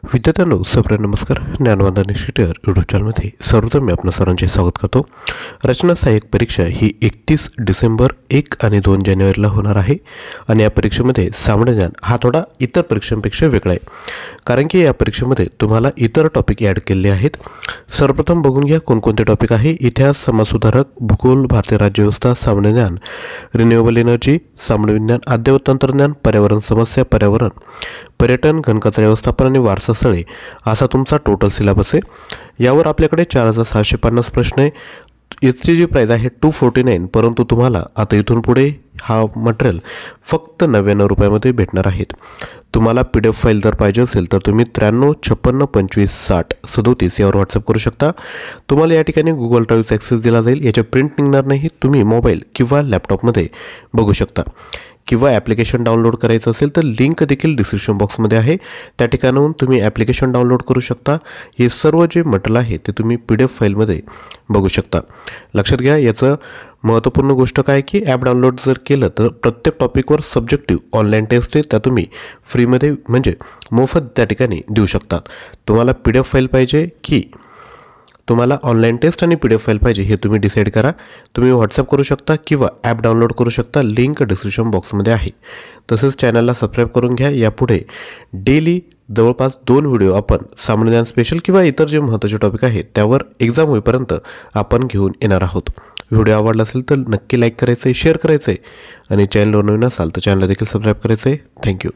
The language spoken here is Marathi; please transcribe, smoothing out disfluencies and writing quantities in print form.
विद्यार्थ्यांनो सप्रिय नमस्कार. ज्ञानवंदन इंस्टिट्यूट यूट्यूब चॅनलमध्ये सर्वप्रथम मी आपलं सर्वांचे स्वागत करतो. रचना सहाय्यक परीक्षा ही 31 डिसेंबर 1 आणि 2 जानेवारीला होणार आहे आणि या परीक्षेमध्ये सामान्य ज्ञान हा थोडा इतर परीक्षांपेक्षा वेगळा आहे, कारण की या परीक्षेमध्ये तुम्हाला इतर टॉपिक ॲड केलेले आहेत. सर्वप्रथम बघून घ्या कोणकोणते टॉपिक आहे. इतिहास, समाजसुधारक, भूगोल, भारतीय राज्यव्यवस्था, सामान्य ज्ञान, रिन्युएबल एनर्जी, सामान्य विज्ञान, अद्ययावत तंत्रज्ञान, पर्यावरण समस्या, पर्यावरण, पर्यटन, घनकचरा व्यवस्थापन आणि वारसा स्थळे असा तुमचा टोटल सिलेबस आहे. यावर आपल्याकडे 4750 प्रश्न आहे. याची जी प्राईज आहे 249, परंतु तुम्हाला आता इथून पुढे हा मटेरियल फक्त 99 रुपयामध्ये भेटणार आहेत. तुम्हाला PDF फाईल जर पाहिजे असेल तर तुम्ही 93 56 25 60 37 यावर व्हॉट्सअप करू शकता. तुम्हाला या ठिकाणी गुगल ड्राईव्हचा ॲक्सेस दिला जाईल. याचे प्रिंट निघणार नाही, तुम्ही मोबाईल किंवा लॅपटॉपमध्ये बघू शकता. किंवा ॲप्लिकेशन डाउनलोड करायचं असेल तर लिंक देखील डिस्क्रिप्शन बॉक्समध्ये आहे, त्या ठिकाणाहून तुम्ही ॲप्लिकेशन डाउनलोड करू शकता. हे सर्व जे मटेरियल आहे ते तुम्ही PDF फाईलमध्ये बघू शकता. लक्षात घ्या, याचं महत्त्वपूर्ण गोष्ट काय की ॲप डाउनलोड जर केलं तर प्रत्येक टॉपिकवर सब्जेक्टिव्ह ऑनलाईन टेस्ट आहे, त्या तुम्ही फ्रीमध्ये म्हणजे मोफत त्या ठिकाणी देऊ शकतात. तुम्हाला PDF फाईल पाहिजे की तुम्हाला ऑनलाईन टेस्ट आणि PDF फाईल पाहिजे हे तुम्ही डिसाईड करा. तुम्ही व्हॉट्सअप करू शकता किंवा ॲप डाउनलोड करू शकता. लिंक डिस्क्रिप्शन बॉक्समध्ये आहे. तसेच चॅनलला सबस्क्राईब करून घ्या. यापुढे डेली जवळपास 2 व्हिडिओ आपण सामान्य ज्ञान स्पेशल किंवा इतर जे महत्त्वाचे टॉपिक आहेत त्यावर एक्झाम होईपर्यंत आपण घेऊन येणार आहोत. व्हिडिओ आवडला असेल तर नक्की लाईक करायचं आहे, शेअर करायचं आहे आणि चॅनलवर नवीन असाल तर चॅनलला देखील सबस्क्राईब करायचं आहे. थँक्यू.